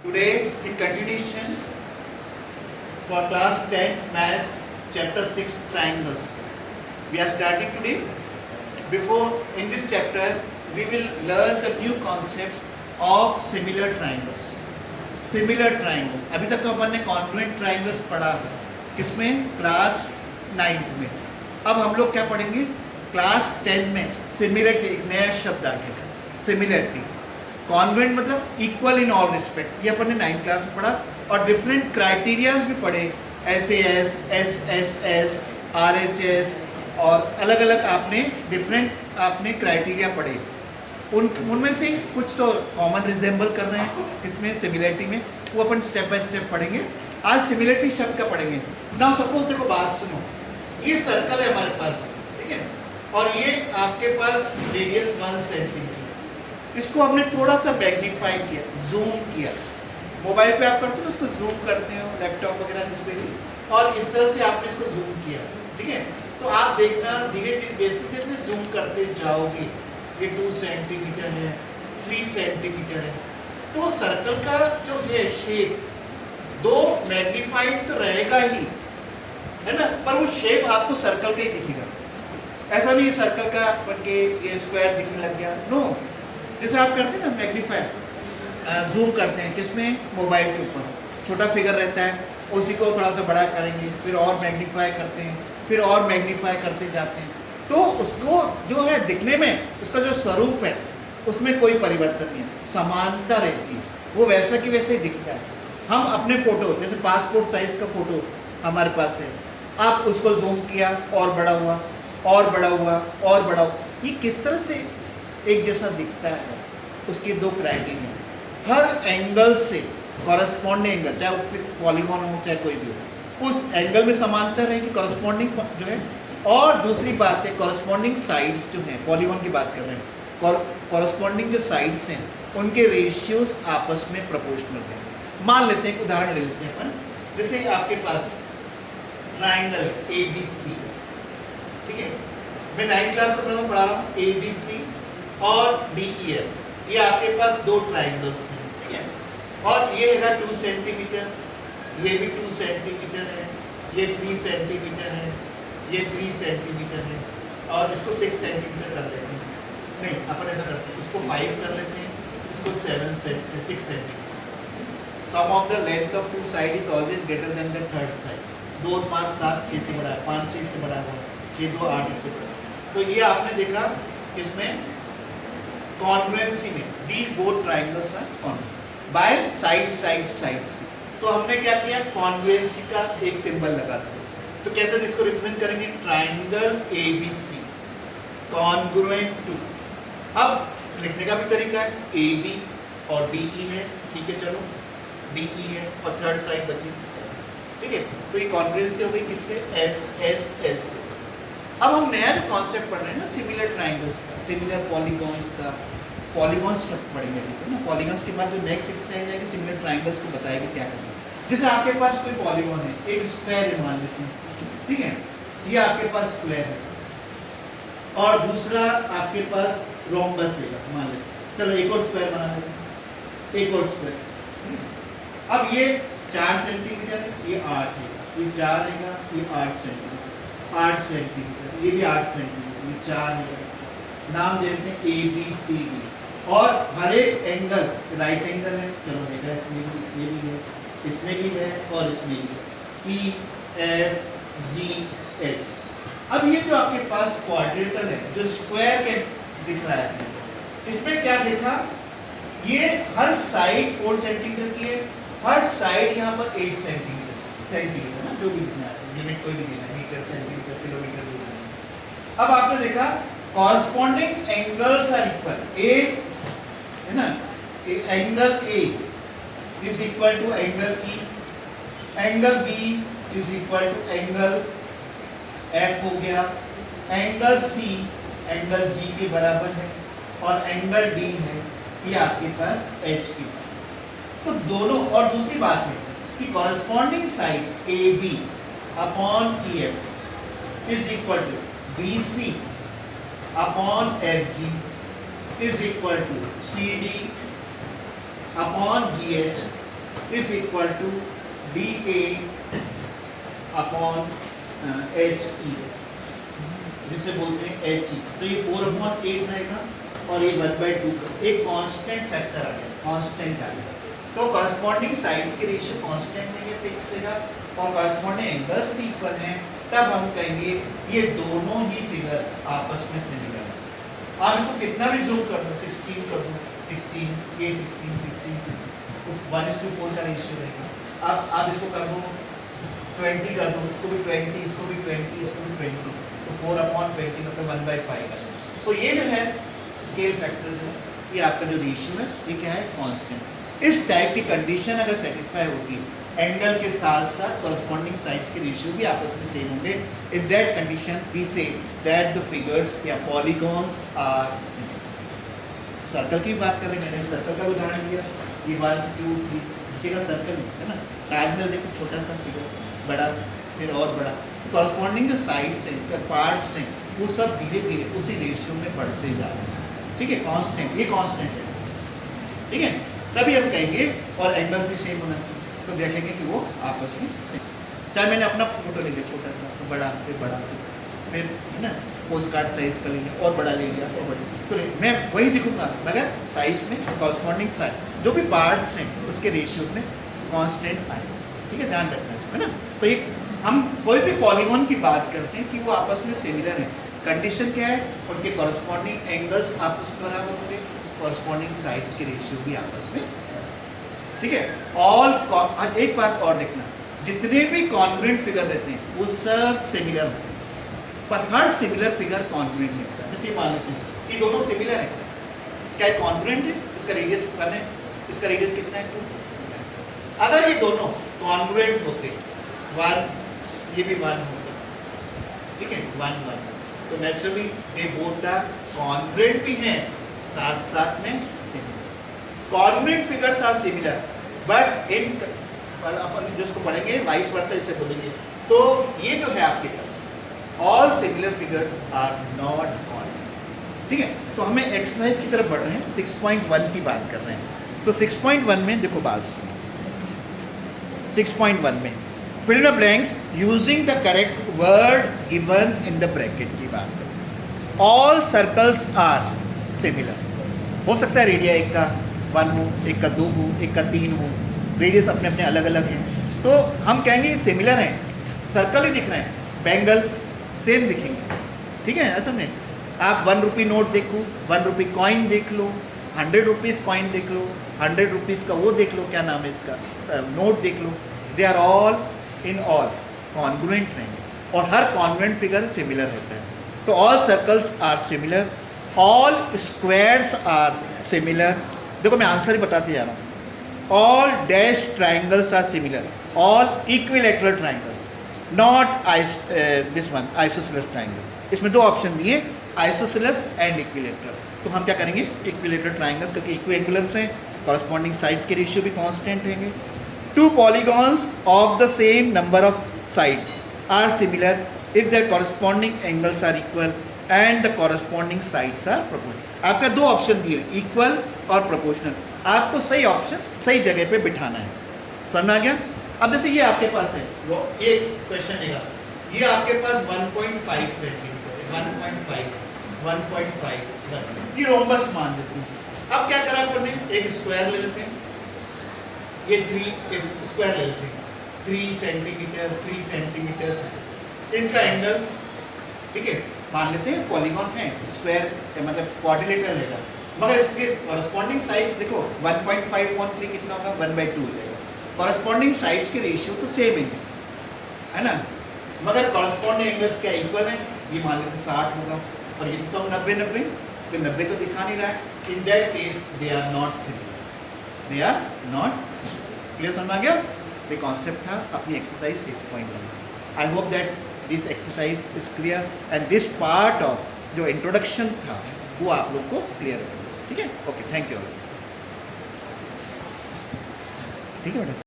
Today, in continuation for class 10 Maths, chapter 6 Triangles. We are starting today. Before, in this chapter, we will learn the new concepts of similar triangles. Similar triangle. अभी तक तो अपन ने congruent triangles पढ़ा किसमें? Class 9th में. अब हम लोग क्या पढ़ेंगे? क्लास 10 में सिमिलरिटी, एक नया शब्द आ गया, सिमिलरिटी. कॉन्ग्रुएंट मतलब इक्वल इन ऑल रिस्पेक्ट, ये अपन ने 9th क्लास में पढ़ा. और डिफरेंट क्राइटेरियाज भी पढ़े, SAS, SSS, RHS, और अलग अलग आपने डिफरेंट आपने क्राइटेरिया पढ़े. उनमें से कुछ तो कॉमन रिजेंबल कर रहे हैं इसमें सिमिलरिटी में, वो अपन स्टेप बाय स्टेप पढ़ेंगे. आज सिमिलरिटी शब्द का पढ़ेंगे. नाउ सपोज देखो, बात सुनो, ये सर्कल है हमारे पास, ठीक है, और ये आपके पास रेडियस 1 सेंटीमीटर. इसको हमने थोड़ा सा मैग्नीफाई किया, जूम किया. मोबाइल पे आप करते हो उसको जूम करते हो, लैपटॉप वगैरह जिस पे भी, और इस तरह से आपने इसको जूम किया, ठीक है. तो आप देखना धीरे धीरे जैसे जैसे जूम करते जाओगे, ये 2 सेंटीमीटर है, 3 सेंटीमीटर है, तो सर्कल का जो ये शेप दो मैग्नीफाइड तो रहेगा ही, है ना, पर वो शेप आपको सर्कल का ही दिखेगा. ऐसा नहीं सर्कल का बन के ये स्क्वायर दिखने लग गया, नो. जैसे आप करते हैं ना मैग्नीफाई, जूम करते हैं किसमें? मोबाइल के ऊपर छोटा फिगर रहता है, उसी को थोड़ा सा बड़ा करेंगे, फिर और मैग्नीफाई करते हैं, फिर और मैग्नीफाई करते जाते हैं, तो उसको जो है दिखने में उसका जो स्वरूप है उसमें कोई परिवर्तन नहीं है, समानता रहती है, वो वैसा कि वैसे ही दिखता है. हम अपने फोटो, जैसे पासपोर्ट साइज का फोटो हमारे पास है, आप उसको जूम किया और बड़ा हुआ और बड़ा हुआ और बड़ा हुआ, ये किस तरह से एक जैसा दिखता है? उसके दो क्राइटेरिया, हर एंगल से कॉरस्पॉन्डिंग एंगल, चाहे वो पॉलीगॉन हो चाहे कोई भी हो, उस एंगल में समानता रहेगी, कॉरस्पॉन्डिंग जो है. और दूसरी बात है कॉरस्पॉन्डिंग साइड्स जो हैं, पॉलीगॉन की बात कर रहे हैं, कॉरस्पॉन्डिंग जो साइड्स हैं उनके रेशियोज आपस में प्रोपोर्शनल हैं. मान लेते हैं, उदाहरण ले लेते हैं अपन, जैसे आपके पास ट्राइंगल ABC, ठीक है, मैं 9th क्लास में थोड़ा सा पढ़ा रहा हूँ, ABC और DEF, ये आपके पास दो ट्राइंगल्स हैं, ठीक है, और ये है 2 सेंटीमीटर, ये भी 2 सेंटीमीटर है, ये 3 सेंटीमीटर है, ये 3 सेंटीमीटर है, और इसको 6 सेंटीमीटर कर लेते हैं. नहीं, अपन ऐसा करते हैं, इसको 5 कर लेते हैं, इसको 6 centimetre. Sum of the length of 2 side is always greater than the third side. 2 5 7 6 से बड़ा है, 5 6 से बड़ा है, 6 2 8 इससे बड़ा. तो ये आपने देखा इसमें कॉन्ग्रुएंसी में these both triangles are congruent by side. तो हमने क्या किया? कॉन्ग्रुएंसी का एक सिंबल लगा दिया. तो कैसे इसको रिप्रेजेंट करेंगे? Triangle ABC congruent to. अब लिखने का भी तरीका है, AB और DE है, ठीक है, चलो DE है और थर्ड साइड बची, ठीक है. तो ये कॉन्ग्रुएंसी हो गई किससे? SSS से. अब हम नया जो कॉन्सेप्ट पढ़ रहे हैं ना, सिमिलर ट्राइंगल्स का, सिमिलर पॉलीगॉन्स का, पॉलीगॉन्स पढ़ेंगे, ठीक है ना. पॉलीगॉन्स के बाद जो नेक्स्ट एक्सरसाइज है कि सिमिलर ट्राइंगल्स को बताएगी क्या करना है. जैसे आपके पास कोई पॉलीगॉन है, एक स्क्वायर है मान लेते हैं, ठीक है, ये आपके पास स्क्वायर है और दूसरा आपके पास रोम्बस है मान लेते हैं. चलो एक और स्क्वायर बना लेते हैं, एक और स्क्वायर. अब ये 4 सेंटीमीटर है, ये 8 है, ये 4 है, ये 8 सेंटीमीटर, 8 सेंटीमीटर, ये भी 8 सेंटीमीटर, ये 4 है. नाम दे देते हैं ABCD. और हर एक एंगल राइट एंगल है, चलो देखा, इसमें भी है, इसमें भी है और इसमें भी है, EFGH. अब ये जो आपके पास क्वाड्रेटल है, जो स्क्वायर के दिख रहा है, इसमें क्या देखा? ये हर साइड 4 सेंटीमीटर की है, हर साइड यहाँ पर 8 सेंटीमीटर ना, जो भी दिखना है, यूनिट कोई भी देना है, मीटर सेंटीमीटर किलोमीटर भी देना है. अब आपने देखा कॉरस्पॉन्डिंग एंगल्स आर इक्वल. ए है ना, angle A is equal to angle E, angle B is equal to angle F हो गया, एंगल C एंगल G के बराबर है और एंगल D है ये आपके पास H की. तो दोनों, और दूसरी बात है कि corresponding sides AB upon EF is equal to BC upon FG is equal to CD upon GH is equal to D A upon H E, जिसे बोलते हैं एच ई। तो ये 4/8 रहेगा और ये 1/2 एक कांस्टेंट फैक्टर आ गया, कांस्टेंट आ गया। तो कॉरस्पॉन्डिंग साइड्स के रेशियो कांस्टेंट में ये फिक्स है और कॉरस्पॉन्डिंग एंगल्स भी इक्वल हैं, तब हम कहेंगे ये दोनों ही फिगर आपस में सिमिलर है। आप इसको कितना भी जूम कर दो, 16 कर दो, 16 ये 16 16 16 1:4 का रेशियो रहेगा। अब आप इसको कर दो 20 कर दो, इसको भी 20, इसको भी 20, इसको भी 20, तो 4/20 मतलब 1/5 का। तो ये जो है स्केल फैक्टर्स है, ये आपका जो रेशियो है ये क्या है, कांस्टेंट। इस टाइप की कंडीशन अगर सेटिस्फाई होगी, एंगल के साथ साथ कॉरस्पॉन्डिंग साइड्स के रेशियो भी आपस में सेम होंगे, in that condition we say that the figures या पॉलीगॉन्स आर सिमिलर। सर्कल की बात करें, मैंने सर्कल का उदाहरण दिया, ये 1 2 3 देखिएगा सर्कल है ना, डायगोनल देखो छोटा सा फिगर, बड़ा फिर और बड़ा, कॉरस्पॉन्डिंग जो साइड्स हैं, पार्ट्स हैं, वो सब धीरे धीरे उसी रेशियो में बढ़ते जा रहे हैं। ठीक है, कांस्टेंट, ये कांस्टेंट है, ठीक है, तभी हम कहेंगे। और एंगल भी सेम होना चाहिए, तो देखेंगे कि वो आपस में सेम। चाहे मैंने अपना फोटो ले लिया छोटा सा, तो बड़ा फिर है ना, पोस्ट कार्ड साइज का ले लिया और बड़ा ले लिया और बड़ा, तो मैं वही दिखूंगा मगर साइज में कॉरस्पॉन्डिंग साइड जो भी पार्ट्स हैं उसके रेशियो में कांस्टेंट आए। ठीक है, ध्यान रखना है ना। तो ये हम कोई भी पॉलीगॉन की बात करते हैं कि वो आपस में सिमिलर है, कंडीशन क्या है, उनके कॉरस्पॉन्डिंग एंगल्स आपस में बराबर होंगे, कॉरस्पॉन्डिंग साइड्स के रेशियो भी आपस में। ठीक है, ऑल एक बात और देखना, जितने भी कॉन्ग्रुएंट फिगर रहते हैं वो सब सिमिलर होते हैं, पर हर सिमिलर फिगर कॉन्ग्रुएंट नहीं होता। जैसे मान लेते हैं ये दोनों सिमिलर है, क्या कॉन्ग्रुएंट है, इसका रेडियस 1 है, इसका रेडियस कितना है 2। अगर ये दोनों कॉन्ग्रुएंट होते, 1 ये भी 1 होता, ठीक है 1 1, तो नेचुरली ये बोथ आर कॉन्ग्रुएंट भी हैं, साथ साथ में similar. Congruent figures are similar but in, अपन जिसको पढ़ेंगे वाइस वर्सा इसे बोलेंगे। तो ये जो है आपके पास all similar figures are not congruent. ठीक है, तो हमें एक्सरसाइज की तरफ बढ़ रहे हैं, 6.1 की बात कर रहे हैं। तो 6.1 में देखो बात सुनो, 6.1 में fill the blanks using the correct word given in the bracket की बात करें। all circles are similar। हो सकता है रेडिया एक का 1 हो, एक का 2 हो, एक का 3 हो, रेडियस अपने अपने अलग अलग हैं, तो हम कहेंगे ये सिमिलर हैं, सर्कल ही दिख रहे हैं, बैंगल सेम दिखेंगे। ठीक है, ऐसा नहीं, आप 1 रुपी नोट देखो, 1 रुपी कॉइन देख लो, 100 रुपीज़ कॉइन देख लो, 100 रुपीज़ का वो देख लो, क्या नाम है इसका, नोट देख लो, they are all in all congruent रहेंगे और हर कॉन्ग्रुएंट फिगर सिमिलर रहता है। तो all circles are similar, all squares are similar. देखो मैं आंसर ही बताते जा रहा हूँ। All dash triangles are similar, all equilateral triangles, not this one isosceles triangle. इसमें 2 ऑप्शन दिए, आइसोसेलेस एंड इक्विलेटरल। तो हम क्या करेंगे, इक्विलेटरल ट्राइंगल्स, क्योंकि इक्विएंगुलर्स हैं, कॉरस्पॉन्डिंग साइड्स के रेशियो भी कांस्टेंट रहेंगे। 2 polygons of the same number of sides are similar if their corresponding angles are equal and the corresponding sides are proportional। आपका 2 ऑप्शन दिए, इक्वल और प्रोपोर्शनल, आपको सही ऑप्शन सही जगह पे बिठाना है। समझ में आ गया? अब जैसे ये आपके पास है, वो एक क्वेश्चन लेगा, ये आपके पास 1.5 सेंटीमीटर, 1.5 ये रोम्बस मान लेते हैं। अब क्या करा आपने, एक स्क्वायर ले लेते हैं, ये 3 स्क्वायर ले लेते हैं, 3 सेंटीमीटर 3 सेंटीमीटर, इनका एंगल, ठीक है मान लेते हैं, पॉलीगॉन है, स्क्वायर मतलब क्वाड्रिलेटरल रहेगा, मगर इसके कॉरस्पॉन्डिंग साइड्स देखो 1.5/3 कितना होगा, 1/2 हो जाएगा। कॉरस्पॉन्डिंग साइड्स के रेशियो तो सेम है ना, मगर कॉरस्पॉन्डिंग एंगल्स क्या इक्वल है, ये मान लेते 60 होगा और ये सब 90 तो 90 तो दिखा नहीं रहा है। In that case they are not similar, they are not similar. Clear समझ आ गया? ये कॉन्सेप्ट था अपनी exercise 6.1। I hope that this exercise is clear and this part of जो इंट्रोडक्शन था वो आप लोग को क्लियर हो। ठीक है, ओके, थैंक यू। ठीक है मैडम।